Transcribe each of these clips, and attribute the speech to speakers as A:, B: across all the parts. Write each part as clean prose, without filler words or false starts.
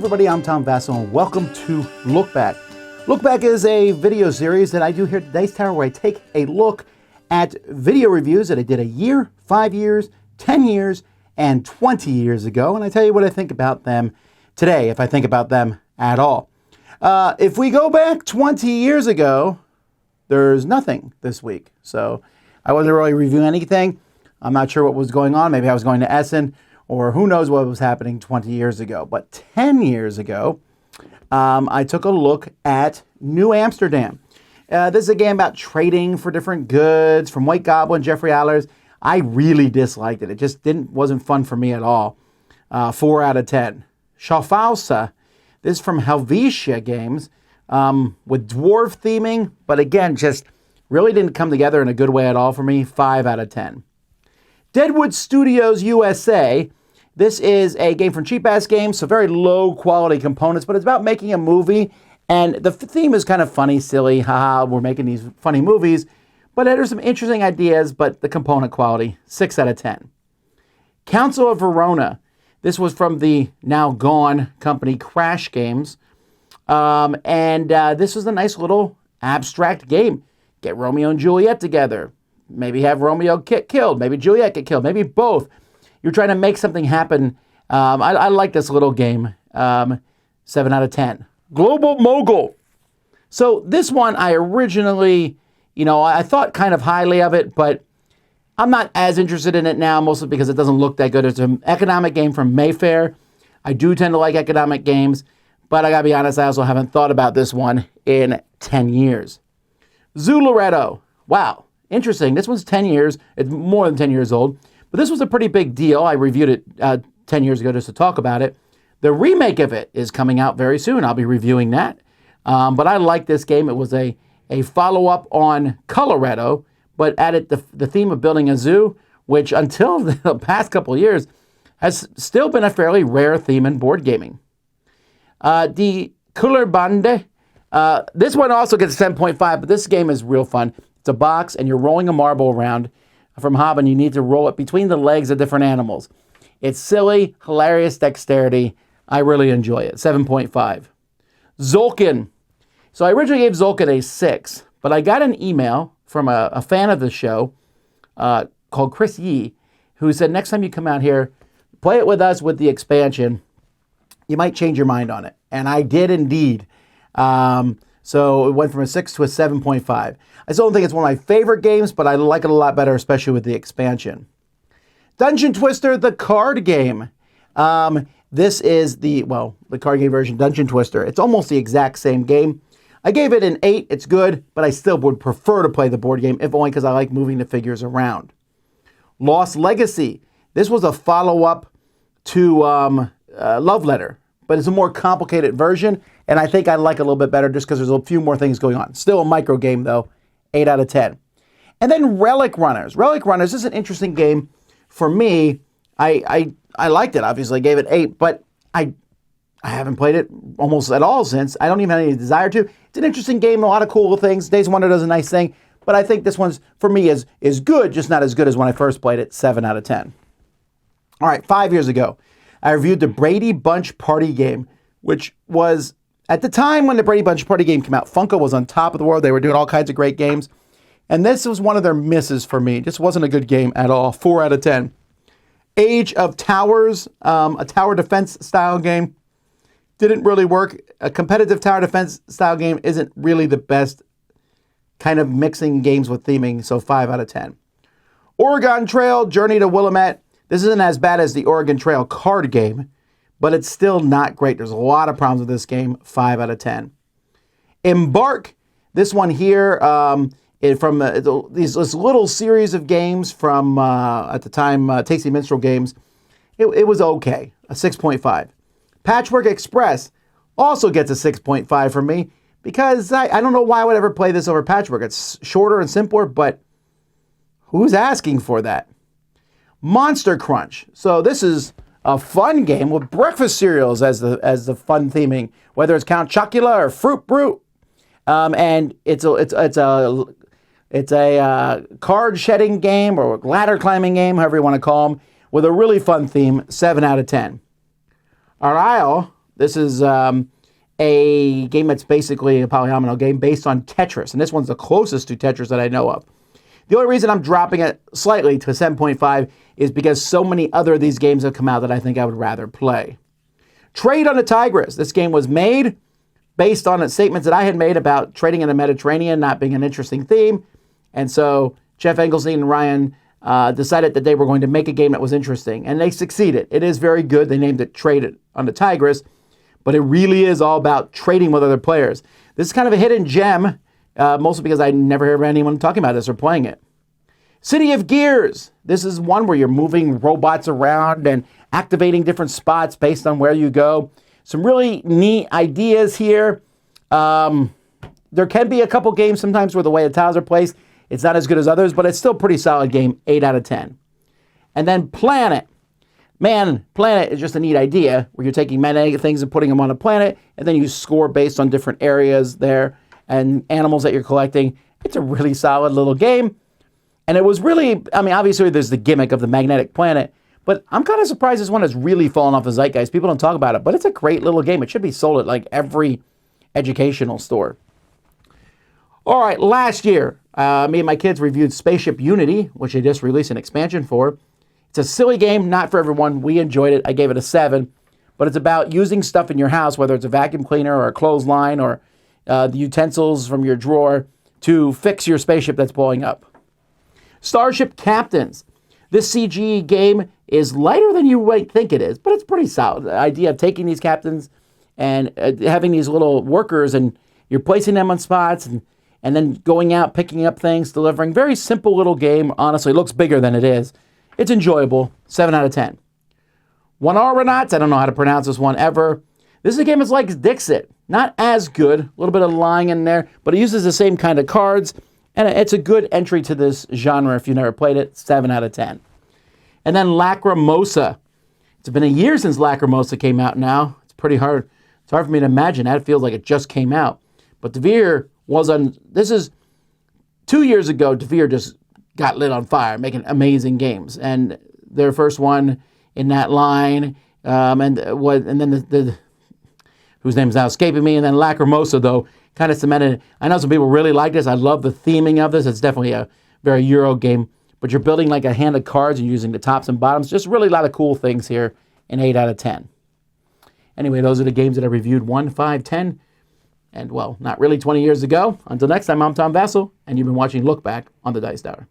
A: everybody, I'm Tom Vasel, and welcome to Look Back. Look Back is a video series that I do here at Dice Tower where I take a look at video reviews that I did a year, 5 years, 10 years, and 20 years ago, and I tell you what I think about them today, if I think about them at all. If we go back 20 years ago, there's nothing this week, so I wasn't really reviewing anything. I'm not sure what was going on. Maybe I was going to Essen, or who knows what was happening 20 years ago. But 10 years ago, I took a look at New Amsterdam. This is a game about trading for different goods from White Goblin, Jeffrey Allers. I really disliked it. It just wasn't fun for me at all. 4 out of 10. Schaufhauser. This is from Helvetia Games with dwarf theming, but again, just really didn't come together in a good way at all for me. 5 out of 10. Deadwood Studios USA. This is a game from Cheap Ass Games, so very low quality components, but it's about making a movie, and the theme is kind of funny, silly, haha, we're making these funny movies, but there's some interesting ideas, but the component quality, 6 out of 10. Council of Verona. This was from the now gone company Crash Games, and this was a nice little abstract game. Get Romeo and Juliet together. Maybe have Romeo get killed. Maybe Juliet get killed. Maybe both. You're trying to make something happen. I like this little game. 7 out of 10. Global Mogul. So this one I originally, I thought kind of highly of it, but I'm not as interested in it now, mostly because it doesn't look that good. It's an economic game from Mayfair. I do tend to like economic games, but I gotta be honest, I also haven't thought about this one in 10 years. Zularetto. Wow. Interesting. This one's 10 years. It's more than 10 years old. But this was a pretty big deal. I reviewed it 10 years ago just to talk about it. The remake of it is coming out very soon. I'll be reviewing that. But I like this game. It was a follow-up on Coloretto, but added the theme of building a zoo, which until the past couple of years has still been a fairly rare theme in board gaming. Die Kullerbande. This one also gets 10.5, but this game is real fun. It's a box, and you're rolling a marble around from Haben. You need to roll it between the legs of different animals. It's silly, hilarious dexterity. I really enjoy it. 7.5. Zolkin. So I originally gave Zolkin a 6, but I got an email from a fan of the show called Chris Yee, who said, next time you come out here, play it with us with the expansion. You might change your mind on it. And I did indeed. So it went from a 6 to a 7.5. I still don't think it's one of my favorite games, but I like it a lot better, especially with the expansion. Dungeon Twister, the card game. This is the card game version, Dungeon Twister. It's almost the exact same game. I gave it an 8. It's good, but I still would prefer to play the board game, if only because I like moving the figures around. Lost Legacy. This was a follow-up to Love Letter, but it's a more complicated version, and I think I like it a little bit better just because there's a few more things going on. Still a micro game, though. 8 out of 10. And then Relic Runners. Relic Runners is an interesting game for me. I liked it, obviously. I gave it 8, but I haven't played it almost at all since. I don't even have any desire to. It's an interesting game, a lot of cool things. Days of Wonder does a nice thing, but I think this one's, for me, is good, just not as good as when I first played it. 7 out of 10. All right, 5 years ago, I reviewed the Brady Bunch Party Game, which was, at the time when the Brady Bunch Party Game came out, Funko was on top of the world. They were doing all kinds of great games. And this was one of their misses for me. It just wasn't a good game at all. 4 out of 10. Age of Towers, a tower defense style game. Didn't really work. A competitive tower defense style game isn't really the best kind of mixing games with theming, so 5 out of 10. Oregon Trail, Journey to Willamette. This isn't as bad as the Oregon Trail card game, but it's still not great. There's a lot of problems with this game. 5 out of 10. Embark. This one here, from this little series of games from, at the time, Tasty Minstrel Games. It was okay. A 6.5. Patchwork Express also gets a 6.5 from me because I don't know why I would ever play this over Patchwork. It's shorter and simpler, but who's asking for that? Monster Crunch. So this is a fun game with breakfast cereals as the fun theming, whether it's Count Chocula or Fruit Brute. And it's a card shedding game or ladder climbing game, however you want to call them, with a really fun theme. 7 out of 10. Ariel, This is a game that's basically a polyomino game based on Tetris, and this one's the closest to Tetris that I know of. The only reason I'm dropping it slightly to 7.5 is because so many other of these games have come out that I think I would rather play. Trade on the Tigris. This game was made based on statements that I had made about trading in the Mediterranean not being an interesting theme. And so Jeff Engelstein and Ryan decided that they were going to make a game that was interesting. And they succeeded. It is very good. They named it Trade on the Tigris. But it really is all about trading with other players. This is kind of a hidden gem, mostly because I never hear anyone talking about this or playing it. City of Gears. This is one where you're moving robots around and activating different spots based on where you go. Some really neat ideas here. There can be a couple games sometimes where the way the tiles are placed, it's not as good as others, but it's still a pretty solid game, 8 out of 10. And then Planet. Man, Planet is just a neat idea where you're taking many things and putting them on a planet, and then you score based on different areas there and animals that you're collecting. It's a really solid little game. And it was really, I mean, obviously there's the gimmick of the magnetic planet, but I'm kind of surprised this one has really fallen off the zeitgeist. People don't talk about it, but it's a great little game. It should be sold at like every educational store. All right, last year, me and my kids reviewed Spaceship Unity, which they just released an expansion for. It's a silly game, not for everyone. We enjoyed it. I gave it a 7. But it's about using stuff in your house, whether it's a vacuum cleaner or a clothesline or the utensils from your drawer, to fix your spaceship that's blowing up. Starship Captains. This CG game is lighter than you might think it is, but it's pretty solid. The idea of taking these captains and having these little workers, and you're placing them on spots, and then going out, picking up things, delivering. Very simple little game. Honestly, it looks bigger than it is. It's enjoyable. 7 out of 10. One Aeronauts. I don't know how to pronounce this one ever. This is a game that's like Dixit. Not as good. A little bit of lying in there, but it uses the same kind of cards. And it's a good entry to this genre if you've never played it. 7 out of 10. And then Lacrimosa. It's been a year since Lacrimosa came out now. It's pretty hard. It's hard for me to imagine that. It feels like it just came out. But DeVere was on... This is 2 years ago. DeVere just got lit on fire, making amazing games. And their first one in that line. And then the whose name is now escaping me. And then Lacrimosa, though, kind of cemented. I know some people really like this. I love the theming of this. It's definitely a very Euro game. But you're building like a hand of cards and using the tops and bottoms. Just really a lot of cool things here. An 8 out of 10. Anyway, those are the games that I reviewed 1, 5, 10. And, well, not really 20 years ago. Until next time, I'm Tom Vasel, and you've been watching Look Back on the Dice Tower.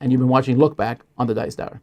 A: And you've been watching Look Back on the Dice Tower.